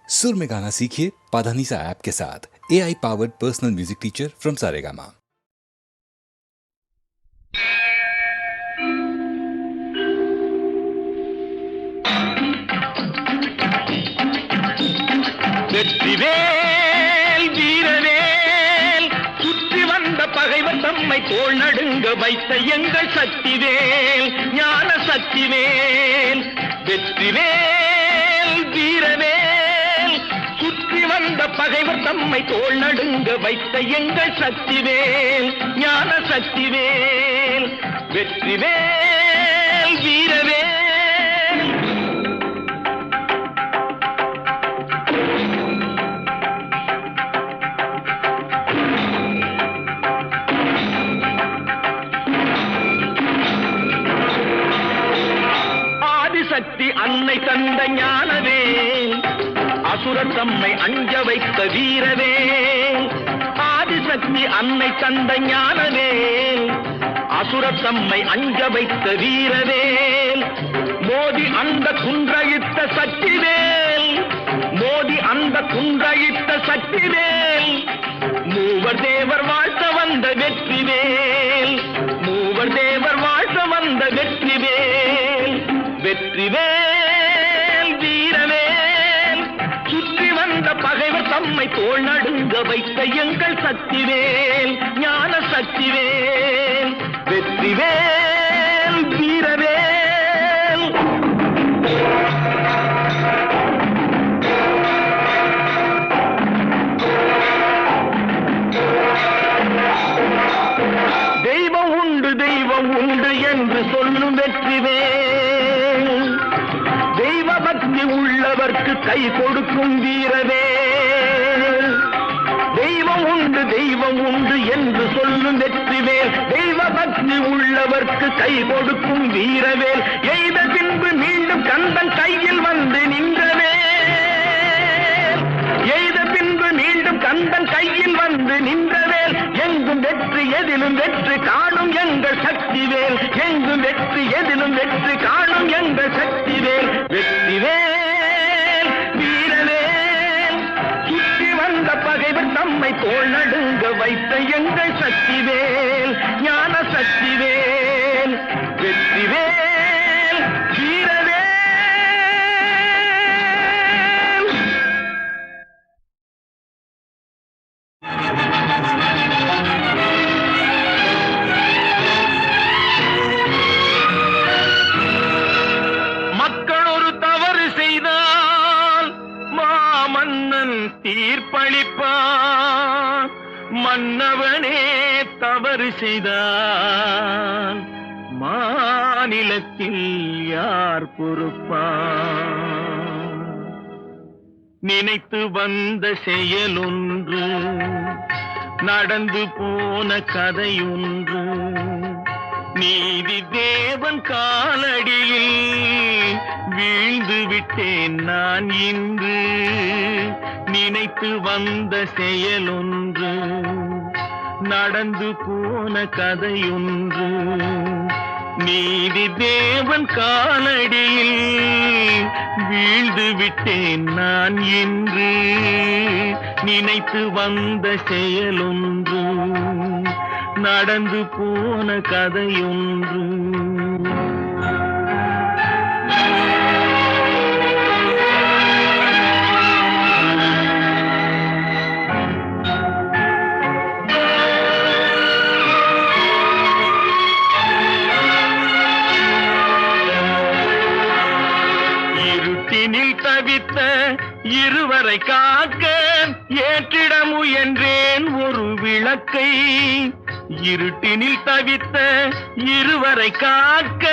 सुर में गाना सीखिए पाधानीसा ऐप के साथ। AI powered personal music teacher from Saregama. Vetrivel வீரவேல் சுற்றி வந்த பகைவர் தம்மை தோள் நடுங்க வைத்த எங்கள் சக்திவேல் ஞான சக்திவேல். வெற்றிவேல் வீரவேல் சுற்றி வந்த பகைவர் தம்மை தோள் நடுங்க வைத்த எங்கள் சக்திவேல் ஞான சக்திவேல். வெற்றிவேல் வீரவேல். சக்தி அன்னை தந்த ஞானவேல் அசுரர் தம்மை அஞ்ச வைத்த வீரவேல். ஆதிசக்தி அன்னை தந்த ஞானவேல் அசுரர் தம்மை அஞ்ச வைத்த வீரவேல். மோதி அந்த குன்றழித்த சக்திவேல் மோதி அந்த குன்றழித்த சக்திவேல். மூவர் தேவர் வாழ்த்த வந்த வெற்றிவேல் மூவர் தேவர் வாழ்த்த வந்த வெற்றிவேல். வெற்றிவேல் வீரவேல் சுற்றி வந்த பகைவர் தம்மை தோள் நடுங்க வைத்த எங்கள் சக்திவேல் ஞான சக்திவேல். வெற்றிவேல் வீரவேல். தெய்வம் உண்டு தெய்வம் உண்டு என்று சொல்லும் வெற்றிவேல். தெய்வ பக்தி உள்ளவர்க்கு கை கொடுக்கும் வீரவேல். தெய்வம் உண்டு என்று சொல்லும் வெற்றிவேல். தெய்வ பக்தி உள்ளவர்க்கு கை கொடுக்கும் வீரவேல். எய்த பின்பு மீண்டும் கந்தன் கையில் வந்து நின்றவேல். எய்த பின்பு மீண்டும் கந்தன் கையில் வந்து நின்றவேல். எங்கும் வெற்றி எதிலும் வெற்றி காணும் எங்கள் சக்திவேல். எங்கும் வெற்றி எதிலும் வெற்றி காணும் எங்கள் சக்திவேல். வெற்றிவேல் வீரவேல் சுற்றி வந்த பகைவர் தம்மை தோள் நடுங்க வைத்த எங்கள் சக்திவேல் ஞான சக்திவேல். வெற்றிவேல் வீரவேல். தீர்ப்பளிப்பான் மன்னவனே தவறு செய்தான் மாநிலத்தில் யார் பொறுப்பான். நினைத்து வந்த செயலொன்று நடந்து போன கதையொன்று நீதி தேவன் காலடியில் வீழ்ந்து விட்டேன் நான் இன்று. நினைத்து வந்த செயலொன்று நடந்து போன கதையொன்று நீதி தேவன் காலடியில் வீழ்ந்து விட்டேன் நான் இன்று. நினைத்து வந்த செயலொன்று நடந்து போன கதையொன்று. இருட்டினில் தவித்த இருவரை காக்க ஏற்றிட முயன்றேன் ஒரு விளக்கை. இருட்டினில் தவித்த இருவரை காக்க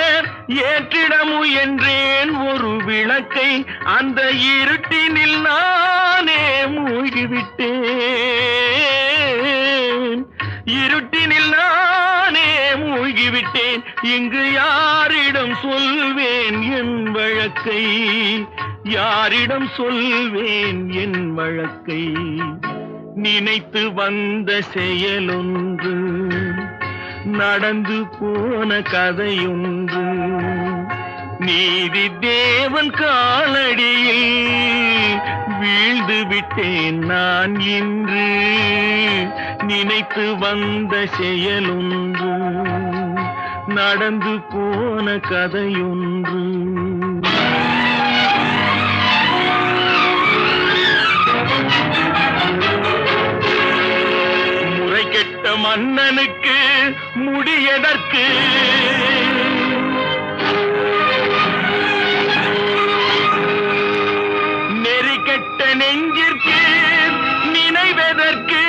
ஏற்றிட முயன்றேன் ஒரு விளக்கை. அந்த இருட்டினில் நானே மூழ்கிவிட்டேன். இருட்டினில் நானே மூழ்கிவிட்டேன். இங்கு யாரிடம் சொல்வேன் என் வழக்கை யாரிடம் சொல்வேன் என் வழக்கை. நினைத்து வந்த செயலொன்று நடந்து போன கதையொன்று நீதி தேவன் காலடியில் வீழ் விட்டேன் நான் இன்று நினைத்து வந்த செயலொன்று நடந்து போன கதையொன்று முறை கெட்ட மன்னனுக்கு முடியதற்கு நெறி கெட்ட நெஞ்சிற்கு நினைவதற்கு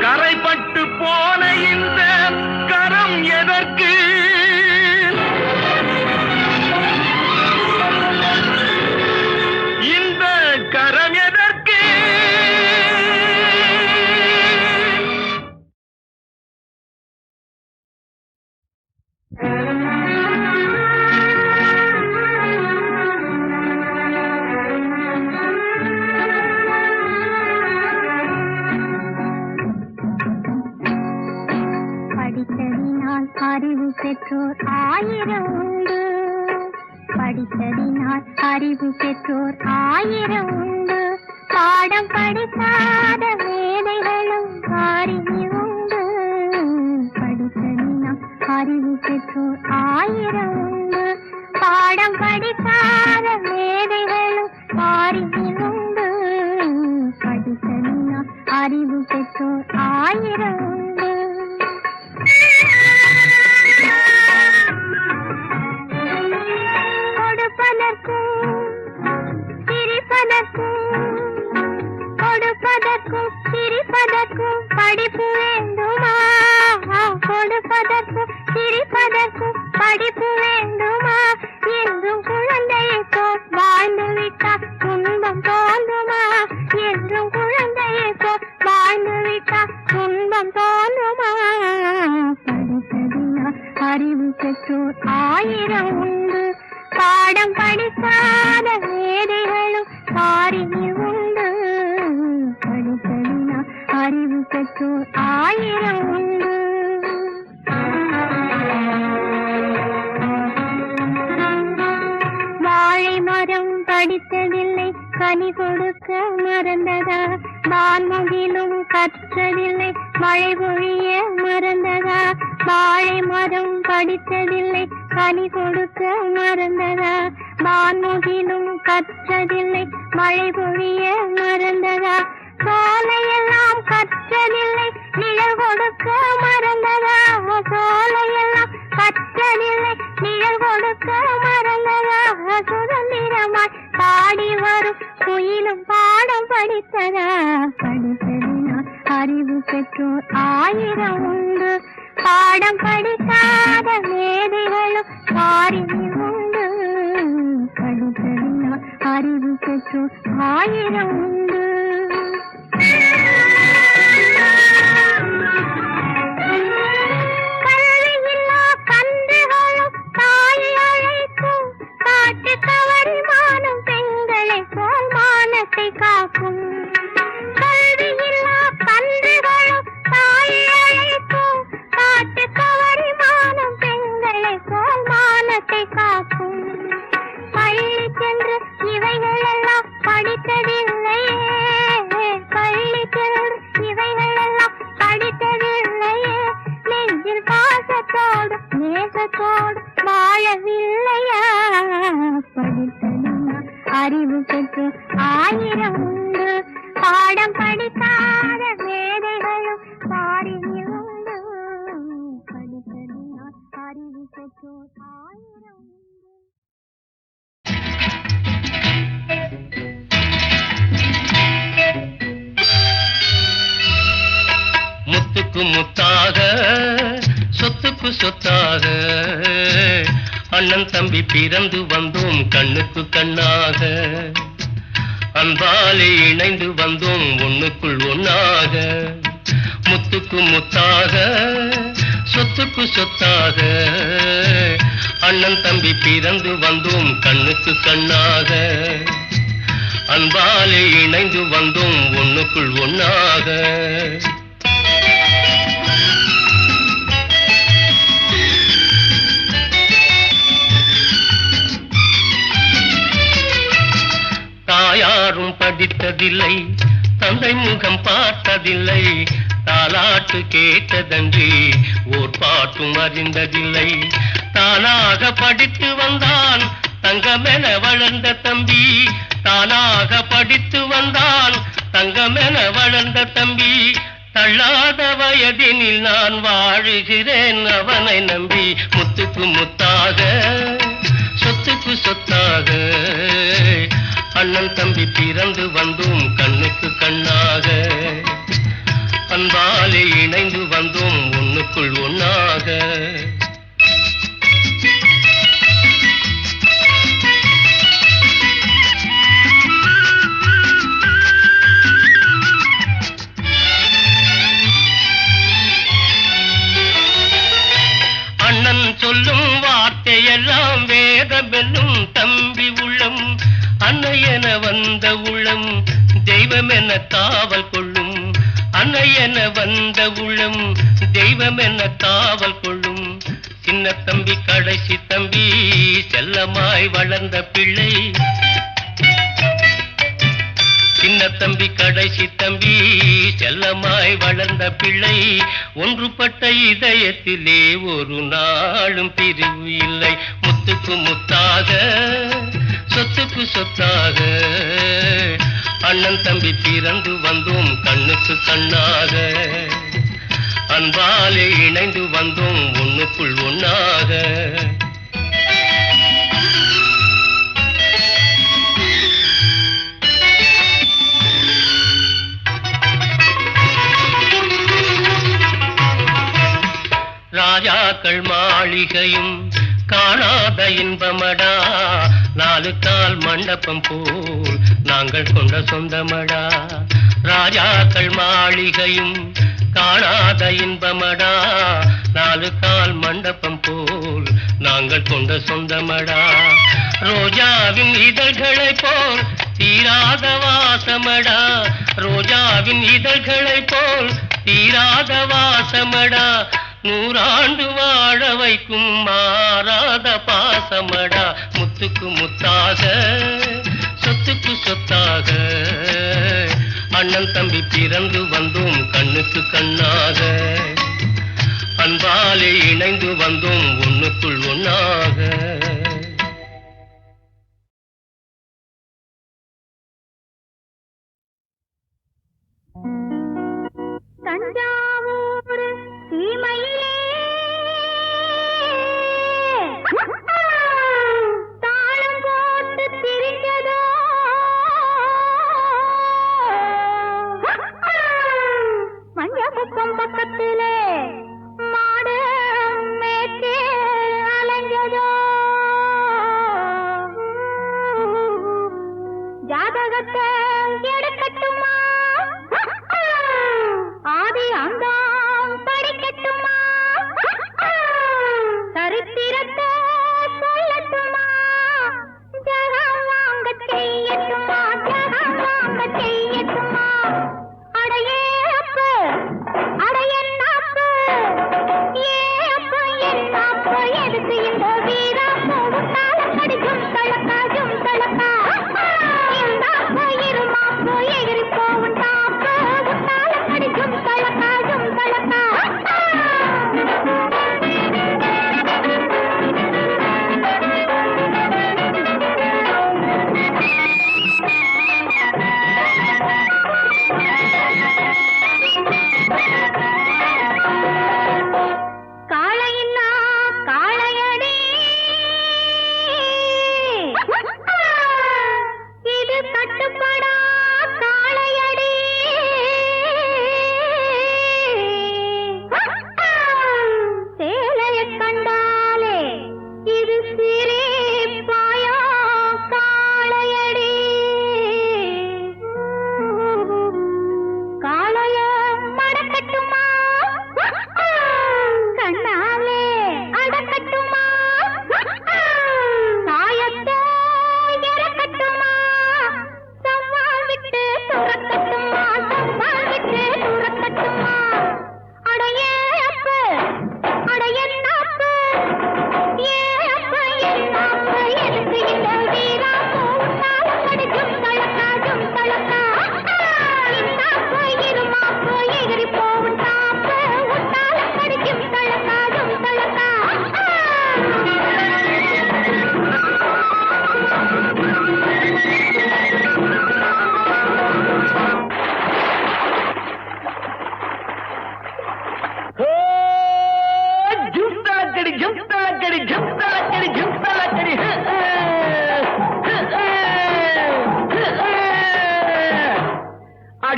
கரைப்பட்டு போன இந்த கரம் எதற்கு இந்த கரம் எதற்கு படித்ததினால் அறிவு பெற்றோர் ஆயிரம் உண்டு படித்ததினால் அறிவு பெற்றோர் ஆயிரம் உண்டு பாடம் படிக்காத மேதைகளும் அறிவு உண்டு படித்ததினால் அறிவு பெற்றோர் ஆயிரம் உண்டு பாடம் படிக்காத மேதைகளும் அறிவு உண்டு படித்ததினால் அறிவு பெற்றோர் ஆயிரம் உண்டு கொடுப்பதற்கும் சிரிப்பதற்கும் படிப்பு வேண்டுமா கொடுப்பதற்கும் சிரிப்பதற்கும் படிப்பு வேண்டுமா என்றும் குழந்தையை போல் வாழ்ந்து விட்டால் துன்பம் தோன்றுமா என்றும் குழந்தையை போல் வாழ்ந்து விட்டால் துன்பம் தோன்றுமா படித்ததினால் அறிவு பெற்றோர் ஆயிரம் உண்டு பாடம் படிக்காத மேதைகளும் அறிவு உண்டு படித்ததினால் அறிவு பெற்றோர் ஆயிரம் உண்டு வாழை மரம் படித்ததில்லை கனி கொடுக்க மறந்ததா வான்முகிலும் கற்றதில்லை மழை பொழிய மறந்ததா வாழை மரம் படித்ததில்லை கனி கொடுக்க மறந்ததா வான்முகிலும் கற்றதில்லை மழை பொழிய மறந்ததா சோலையெல்லாம் கற்றதில்லை நிழல் கொடுக்க மறந்ததா சோலையெல்லாம் கற்றதில்லை நிழல் கொடுக்க மறந்ததா சுதந்திரமாய் பாடி வரும் குயிலும் பாடம் படித்ததா படித்ததினால் அறிவு பெற்றோர் ஆயிரம் உண்டு பாடம் படிக்காத மேதைகளும் அறிவு உண்டு படித்ததினால் அறிவு பெற்றோர் ஆயிரம் உண்டு கல்வியில்லா கன்றுகளும் தாயை அழைக்கும் காட்டு கவரி மானும் பெண்களை போல் மானத்தை காக்கும் கல்வியில்லா கன்றுகளும் தாயை அழைக்கும் காட்டு கவரி மானும் பெண்களை போல் மானத்தை காக்கும் பள்ளி சென்று இவைகள் எல்லாம் படித்ததில்லையே பள்ளி சென்று இவைகள் எல்லாம் படித்ததில்லையே நெஞ்சில் பாசத்தோடு நேசத்தோடு வாழவில்லையா படித்ததினால் அறிவு பெற்று ஆயிரம் உண்டு பாடம் படிக்காத மேதைகளும் அறிவு உண்டு படித்ததினால் அறிவு பெற்றோர் ஆயிரம் உண்டு முத்துக்கு முத்தாக சொத்துக்கு சொத்தாக அண்ணன் தம்பி பிறந்து வந்தோம் கண்ணுக்கு கண்ணாக அன்பாலே இணைந்து வந்தோம் ஒண்ணுக்குள் ஒன்னாக முத்துக்கு முத்தாக சொத்துக்கு சொத்தாக அண்ணன் தம்பி பிறந்து வந்தோம் கண்ணுக்கு கண்ணாக அன்பாலே இணைந்து வந்தோம் ஒண்ணுக்குள் ஒன்னாக கேட்டதில்லை, தந்தை முகம் பார்த்ததில்லை, தாலாட்டு கேட்டதன்றி ஓர் பாட்டும் அறிந்ததில்லை. தானாக படித்து வந்தான் தங்கமென வளர்ந்த தம்பி, தானாக படித்து வந்தான் தங்கமென வளர்ந்த தம்பி. தள்ளாத வயதினில் நான் வாழுகிறேன் அவனை நம்பி. முத்துக்கு முத்தாக சொத்துக்கு சொத்தாக அண்ணன் தம்பி பிறந்து வந்தோம் கண்ணுக்கு கண்ணாக. அன்பாலே இணைந்து வந்தோம் ஒண்ணுக்குள் ஒண்ணாக. அண்ணன் சொல்லும் வார்த்தையெல்லாம் வேதமெல்லும் தம்பி உள்ளம். அன்னையென வந்த உள்ளம் தெய்வமென காவல் கொள்ளும். அன்னையென வந்த உள்ளம் தெய்வமென காவல் கொள்ளும். சின்ன தம்பி கடைசி தம்பி செல்லமாய் வளர்ந்த பிள்ளை. சின்ன தம்பி கடைசி தம்பி செல்லமாய் வளர்ந்த பிள்ளை. ஒன்றுபட்ட இதயத்திலே ஒரு நாளும் பிரிவு இல்லை. முத்துக்கு முத்தாக சொத்துக்கு சொத்தாக அண்ணன் தம்பி பிறந்து வந்தோம் கண்ணுக்கு கண்ணாக. அன்பாலே இணைந்து வந்தோம் ஒண்ணுக்குள் ஒண்ணாக. ராஜாக்கள் மாளிகையும் காணாத இன்பமடா, நாலு கால் மண்டபம் போல் நாங்கள் கொண்ட சொந்தமடா. ராஜாக்கள் மாளிகையும் காணாத இன்பமடா, நாலு கால் மண்டபம் போல் நாங்கள் கொண்ட சொந்தமடா. ரோஜாவின் இதழ்களை போல் தீராத வாசமடா, ரோஜாவின் இதழ்களை போல் தீராத வாசமடா. நூறாண்டு வாழ வைக்கும் மாறாத பாசமடா. முத்துக்கு முத்தாக சொத்துக்கு சொத்தாக அண்ணன் தம்பி பிறந்து வந்தோம் கண்ணுக்கு கண்ணாக. அன்பாலே இணைந்து வந்தோம் ஒண்ணுக்குள் ஒண்ணாக. தஞ்சாவூர் சீமையிலே தாளம் போட்டு திரிஞ்சதோ மஞ்சக்குப்பம் பக்கத்திலே மாடு மேய்ச்சி அலைஞ்சதோ. ஜாதகத்தை எடுக்கட்டுமா, ஆதி அங்கம் படிக்கட்டுமா, சரித்திரத்தை சொல்லட்டுமா, ஜகம் வாங்க செய்யட்டுமா, ஜகம் வாங்க செய்யட்டுமா. அடையே அப்பு அடையன்னாப்பு ஏப்பு என்னாப்பு எதுக்கு இந்த வீராப்பு உன்னாலம் கடிக்கும் தளக்காஜும் தளக்கா. இந்தாப்பு இருமாப்பு எகிரி போவும் தாப்பு உன்னாலம் கடிக்கும் தளக்காஜும் தளக்கா. காளையின்னா காளையடி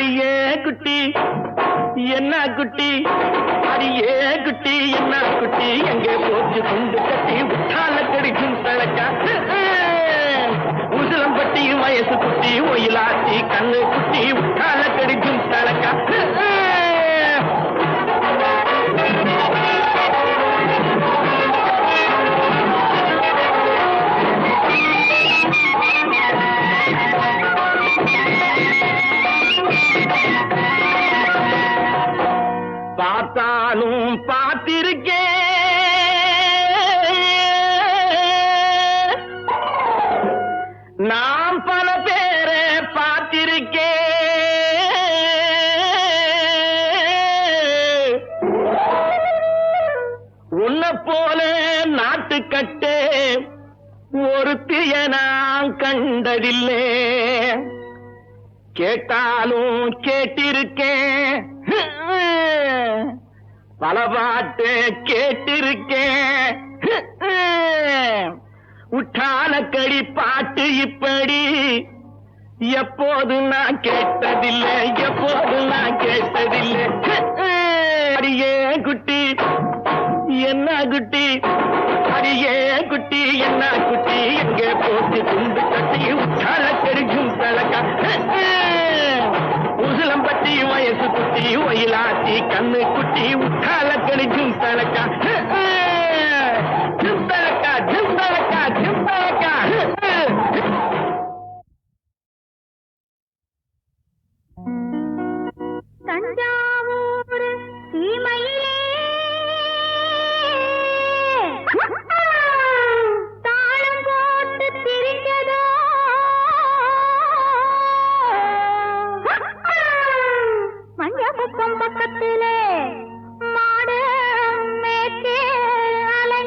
அடியே குட்டி என்ன குட்டி அடியே குட்டி என்ன குட்டி எங்கே போச்சு குண்டு கட்டி உற்றால கடிக்கும் தழக்கா உசிலம்பட்டி வயசு குட்டி ஒயிலாட்டி கண்ணு குட்டி உற்றால கடிக்கும் தழக்கா பார்த்தாலும் பார்த்திருக்கேன் நாம் பல பேரை பார்த்திருக்கேன் உன்னை போல நாட்டுக்கட்டே ஒருத்திய நான் கண்டதில்லை கேட்டாலும் கேட்டிருக்கேன் பல பாட்டு கேட்டிருக்கேன் உற்றாலக்கடி பாட்டு இப்படி எப்போது நான் கேட்டதில்லை எப்போது நான் கேட்டதில்லை அடியே குட்டி என்ன குட்டி அடியே குட்டி என்ன குட்டி எங்கே போட்டு துண்டு கட்டி உற்றாலக்கடிக்கும் தலக்கா உசிலம்பட்டி வயசு குட்டி ஒயிலாட்டி கண்ணு குட்டி உற்றால கழிக்கும் தலக்கா ஜிம்பலக்கா ஜிம்பலக்கா ஜிம்பலக்கா தஞ்சாவூர் சீமையிலே தாளம் போட்டு திரிஞ்சதோ மஞ்ச குப்பம் பக்கத்திலே மாடு மேய்ச்சே அலை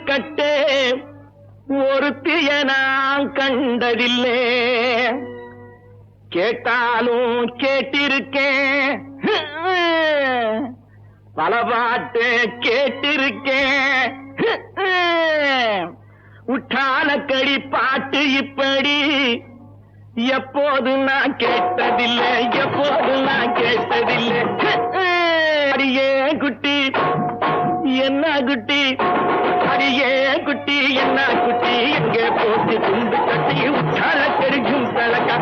கட்டே ஒருத்திய நான் கண்டதில்லை, கேட்டாலும் கேட்டிருக்கேன், பல பாட்டு கேட்டிருக்கேன். உற்றாலக்கடி பாட்டு இப்படி எப்போது நான் கேட்டதில்லை, எப்போது நான் கேட்டதில்லை. அடியே குட்டி என்ன குட்டி, அடியே குட்டி என்ன குட்டி, எங்கே போட்டு துண்டு கட்டி உற்றாலக்கடி ஜும்பலக்கா,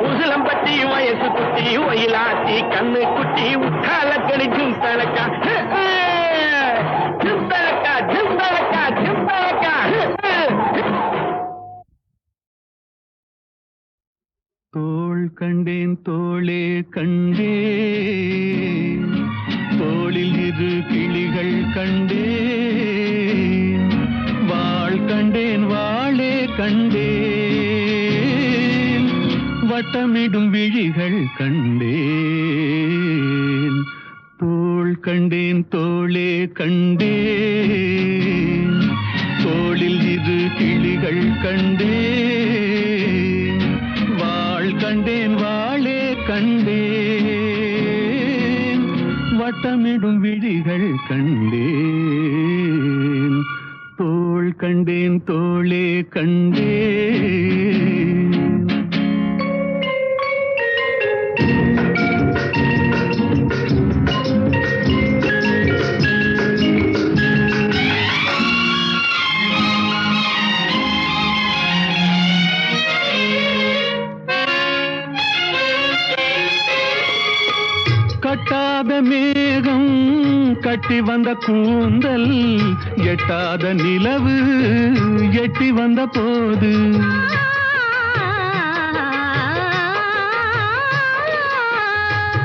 உசிலம்பட்டி வயசு குட்டி ஒயிலாத்தி கண்ணு குட்டி உற்றாலக்கடி ஜும்பலக்கா, ஜும்பலக்கா ஜும்பலக்கா ஜும்பலக்கா. தோள் கண்டேன் தோளே கண்டேன், தோளில் இரு கிளிகள் கண்டேன், வாள் கண்டேன் வாளே கண்டேன், வட்டமிடும் விழிகள் கண்டேன். தோள் கண்டேன் தோளே கண்டேன், தோளில் இரு கிளிகள் கண்டேன், வாள் கண்டேன் வாளே கண்டேன், வட்டமிடும் விழிகள் கண்டேன். தோள் கண்டேன் தோளே கண்டேன். கட்டாத மேகம் கட்டி வந்த கூந்தல், எட்டாத நிலவு எட்டி வந்த போது,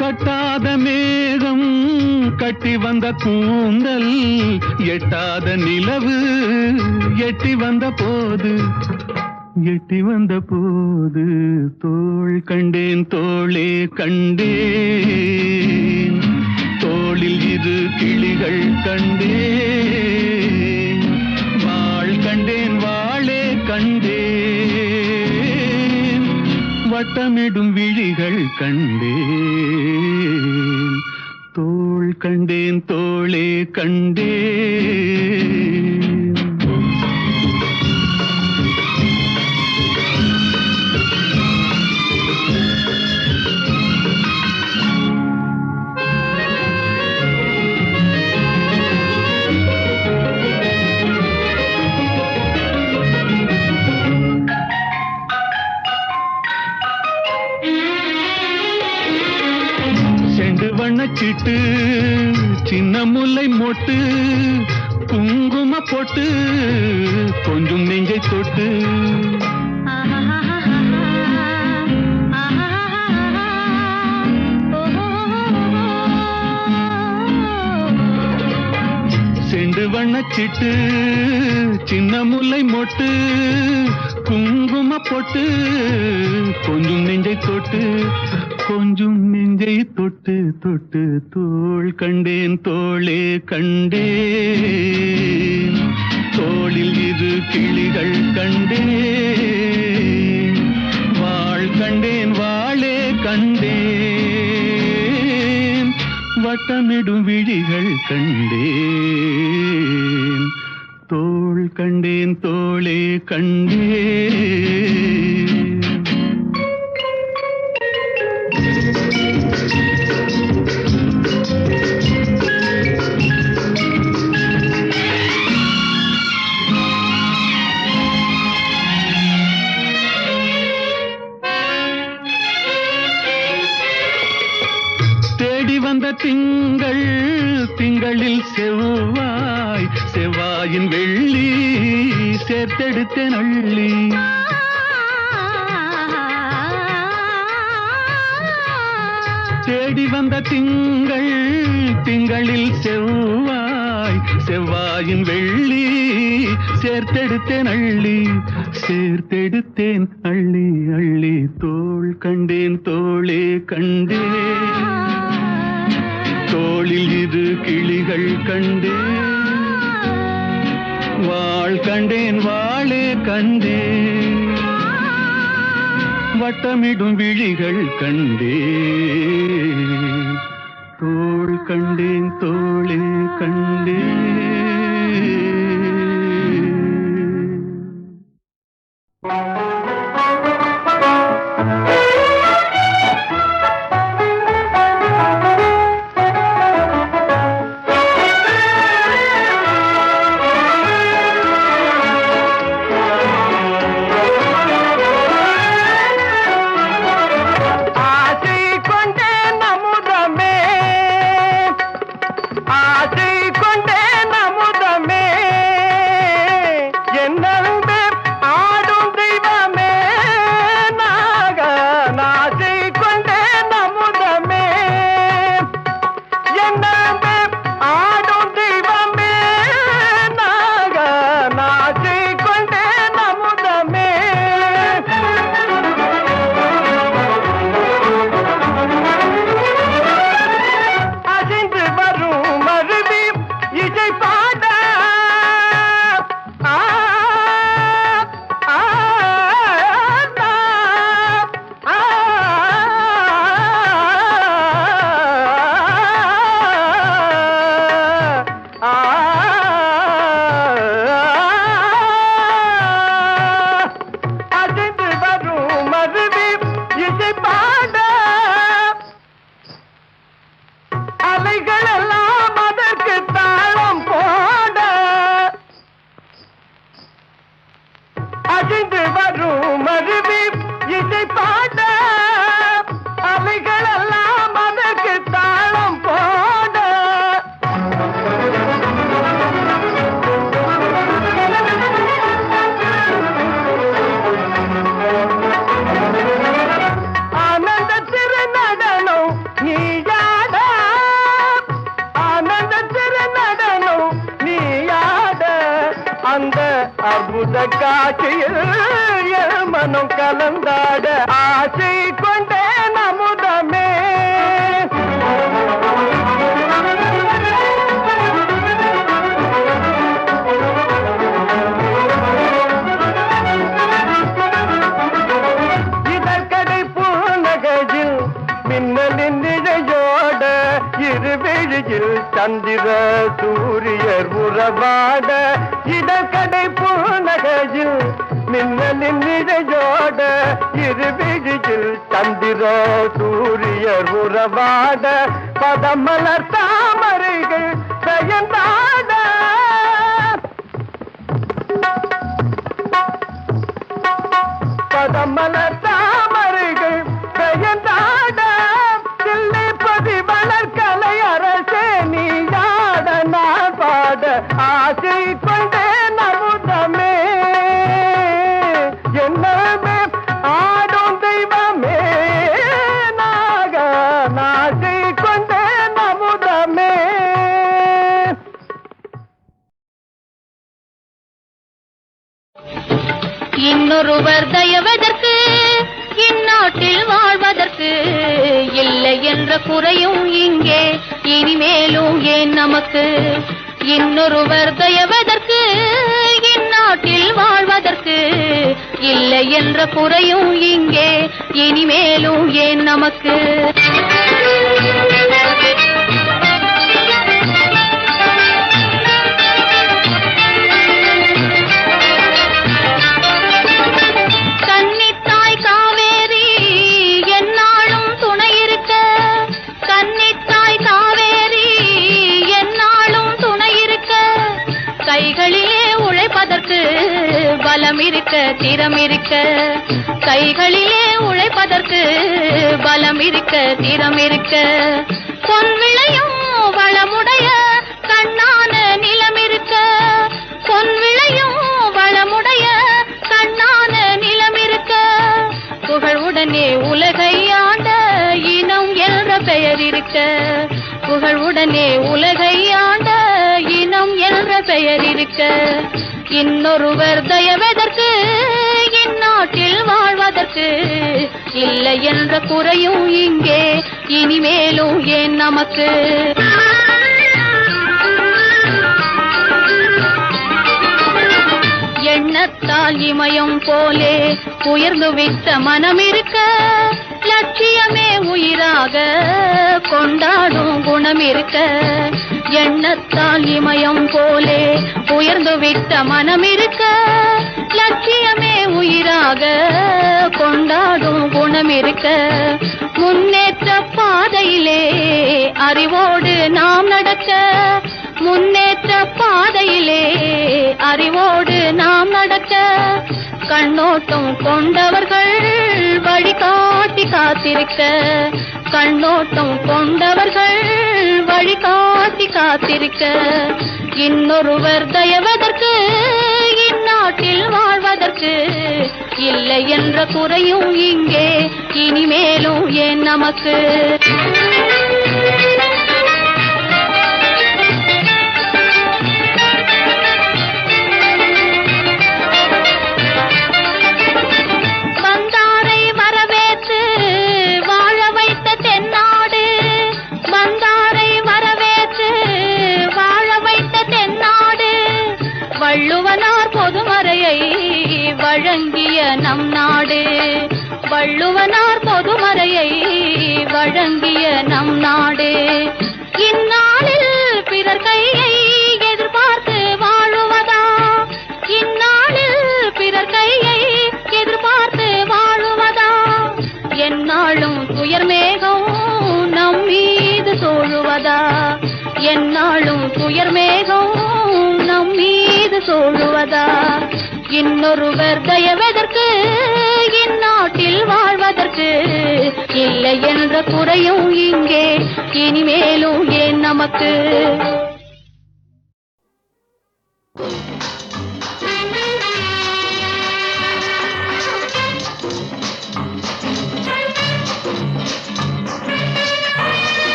கட்டாத மேகம் கட்டி வந்த கூந்தல், எட்டாத நிலவு எட்டி வந்த போது, எட்டி வந்த போது, தோள் கண்டேன் தோளே கண்டேன், தோளில் இரு கிளிகள் கண்டேன், வாள் கண்டேன் வாளே கண்டேன், வட்டமிடும் விழிகள் கண்டேன். தோள் கண்டேன் தோளே கண்டேன். வண்ணச்சிட்டு சின்ன முல்லை மொட்டு குங்கும போட்டு கொஞ்சம் நெஞ்சை தொட்டு, செண்டு வண்ணச்சிட்டு சின்ன முல்லை மொட்டு குங்கும போட்டு கொஞ்சம் நெஞ்சை தொட்டு, கொஞ்சம் நெஞ்சை தொட்டு தொட்டு, தோள் கண்டேன் தோளே கண்டேன், தோளில் இரு கிளிகள் கண்டேன், வாள் கண்டேன் வாளே கண்டேன், வட்டமிடும் விழிகள் கண்டேன். தோள் கண்டேன் தோளே கண்டேன். திங்கள் திங்களில் செவ்வாய், செவ்வாயின் வெள்ளி சேர்த்தெடுத்த நள்ளி, தேடி வந்த திங்கள் திங்களில் செவ்வாய், செவ்வாயின் வெள்ளி சேர்த்தெடுத்தேன் அள்ளி, சேர்த்தெடுத்தேன் அள்ளி அள்ளி. தோள் கண்டேன் தோளே கண்டேன், தோளில் இரு கிளிகள் கண்டேன், வாழ் கண்டேன் வாழே கண்டேன் வட்டமிடும் விழிகள் கண்டேன் தோள் கண்டேன் தோளே கண்டேன் அற்புத காட்சியில் என் மனம் கலந்தாட ஆசை கொண்டே நமுதமே இதற்கடை பூநகையில் மின்னலின் நிழையோட இருவிழியில் சந்திர சூரியர் உறவாட இதற்கடை பூநகையில் மின்னலின் நிழையோட இருவிழியில் சந்திர சூரியர் உறவாட பதமலர் தாமரைகள் பெயர்ந்தாட பதமலர் தாமரைகள் பெயர்ந்தாட தில்லை பதிவளர் கலை அரசே நீயாட நான் பாட ஆசை கொண்டே நமுதமே என்னமே ஆடும் தெய்வமே நாக நாசை கொண்டே நமுதமே இன்னொருவர் தயவதற்கு இந்நாட்டில் வாழ்வதற்கு இல்லை என்ற குறையும் இங்கே இனிமேலும் ஏன் நமக்கு இன்னொருவர் தயவதற்கு இந்நாட்டில் வாழ்வதற்கு இல்லை என்ற குறையும் இங்கே இனிமேலும் ஏன் நமக்கு பலம் இருக்க திறம் இருக்க கைகளிலே உழைப்பதற்கு பலம் இருக்க திறம் இருக்க பொன் விளையும் வளமுடைய கண்ணான நிலம் இருக்க பொன் விளையும் வளமுடைய கண்ணான நிலம் இருக்க புகழுடனே உலகை ஆண்ட இனம் என்ற பெயர் இருக்க புகழுடனே உலகை ஆண்ட இனம் என்ற பெயர் இருக்க இன்னொருவர் தயவதற்கு இந்நாட்டில் வாழ்வதற்கு இல்லை என்ற குறையும் இங்கே இனிமேலும் ஏன் நமக்கு எண்ணத்தால் இமயம் போலே உயர்ந்து விட்ட மனம் இருக்க, லட்சியமே உயிராக கொண்டாடும் குணம் இருக்க. எண்ணத்தால் இமயம் போலே உயர்ந்து விட்ட மனம் இருக்க, லட்சியமே உயிராக கொண்டாடும் குணம் இருக்க. முன்னேற்ற பாதையிலே அறிவோடு நாம் நடக்க, முன்னேற்ற பாதையிலே அறிவோடு நாம் நடக்க. கண்ணோட்டம் கொண்டவர்கள் வழிகாட்டி காத்திருக்க, கண்ணோட்டம் கொண்டவர்கள் வழிகாட்டி காத்திருக்க. இன்னொருவர் தயவதற்கு இந்நாட்டில் வாழ்வதற்கு இல்லை என்ற குறையும் இங்கே இனிமேலும் ஏன் நமக்கு? வள்ளுவனார் பொதுமறையை வழங்கிய நம் நாடு, வள்ளுவனார் பொதுமறையை வழங்கிய நம் நாடு. இந்நாளில் பிறர் கையை எதிர்பார்த்து வாழுவதா, இந்நாளில் பிறர் கையை எதிர்பார்த்து வாழுவதா. எந்நாளும் துயர் மேகம் நம் மீது சூழுவதா, எந்நாளும் துயர் மேகம் நம் மீது சூழுவதா. இன்னொருவர் தயவதற்கு இந்நாட்டில் வாழ்வதற்கு இல்லை என்ற குறையும் இங்கே இனிமேலும் ஏன் நமக்கு?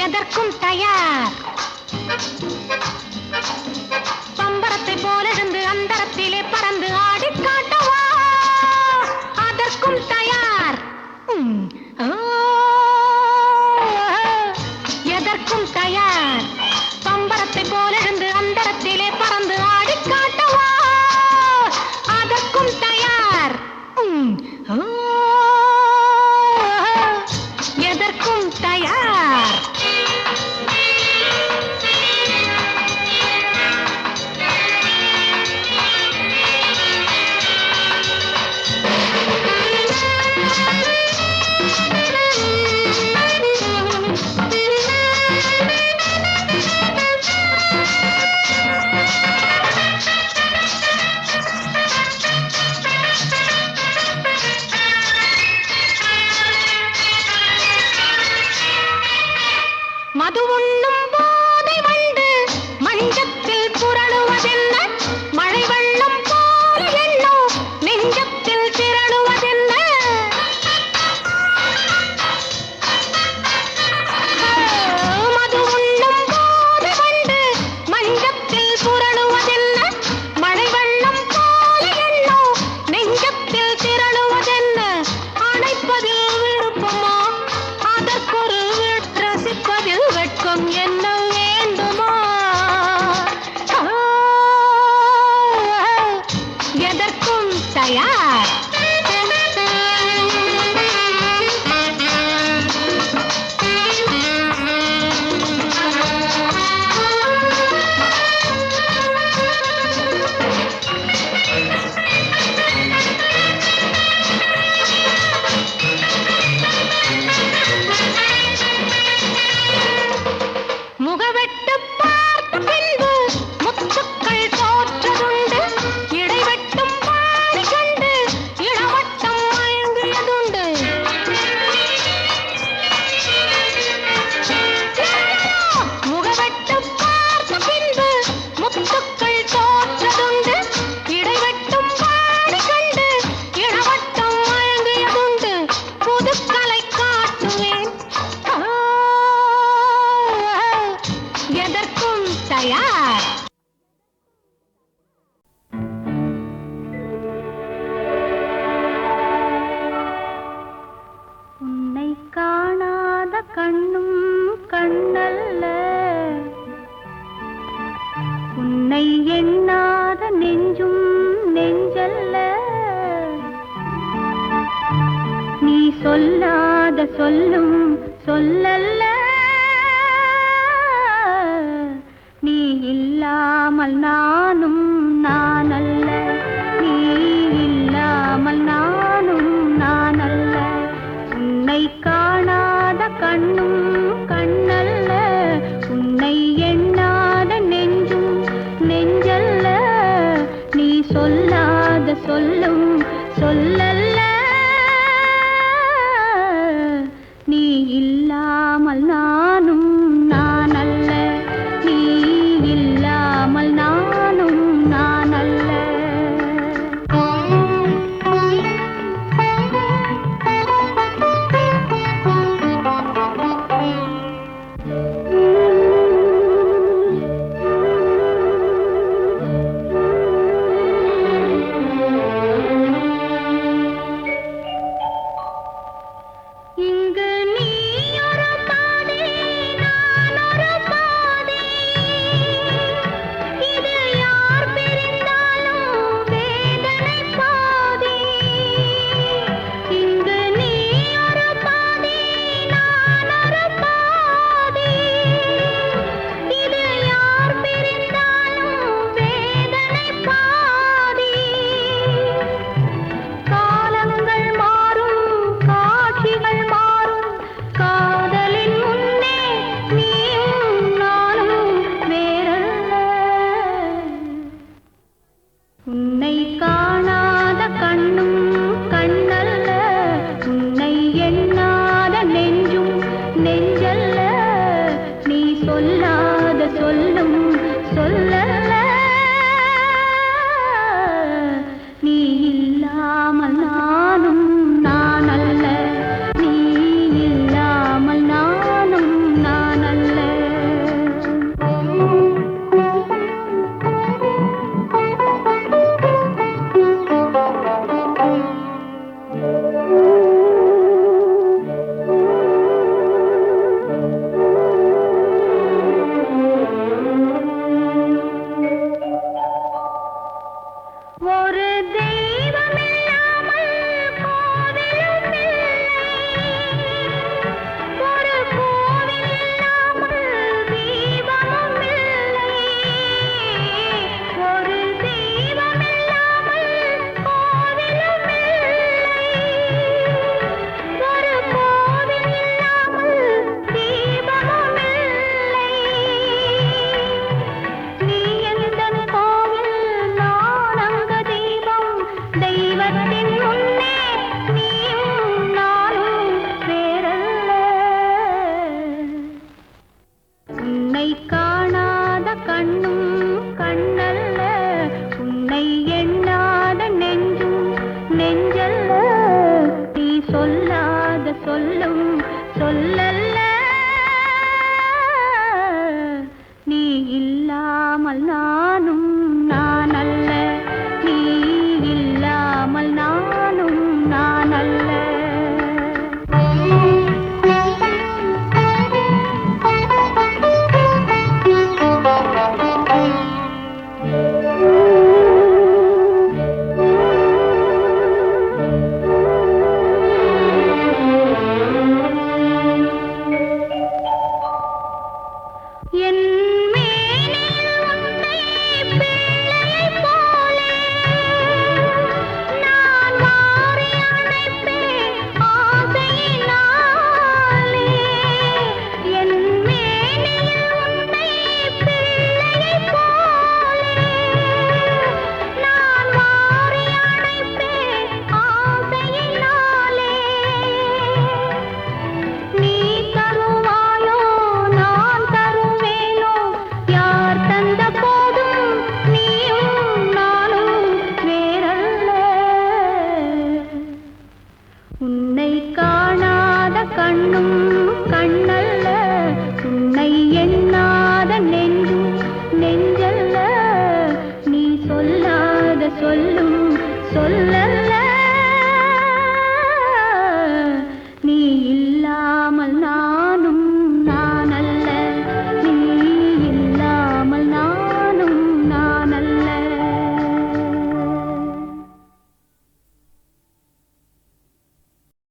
எதற்கும் தயார், பம்பரத்தை போலெழுந்து அந்தரத்திலே பறந்து ஆடி காட்டவா, அதற்கும் தயார். எதற்கும் தயார், பம்பரத்தை போலெழுந்து அந்தரத்திலே பறந்து ஆடி காட்டவா, அதற்கும் தயார். எதற்கும் தயார். மது உண்ணும் போதை வண்டு மஞ்சத்தில் புரளுவதென்ன, மழை வெள்ளம் போல எண்ணம் நெஞ்சத்தில் திரளுவதென்ன. மது உண்ணும் போதை வண்டு மஞ்சத்தில் புரளுவதென்ன, மழை வெள்ளம் போல எண்ணம் நெஞ்சத்தில் திரளுவதென்ன. அணைப்பதில் விருப்பமா, அதற்கொரு ரசிப்பதில் வெட்கம் என்ன வேண்டுமா? எதற்கும் தயார். முகவெட்டு பார்த்த பின்பு முத்துக்கள் தோற்றதுண்டு, இடைவெட்டும் பாணி கண்டு சொல்லாத சொல்லும் சொல்லல்ல நீ இல்லாமல் நானும் நானல்ல நீ இல்லாமல் நானும் நானல்ல உன்னை காணாத கண்ணும் கண்ணல்ல உன்னை எண்ணாத நெஞ்சும் நெஞ்சல்ல நீ சொல்லாத சொல்லும் சொல்லல்ல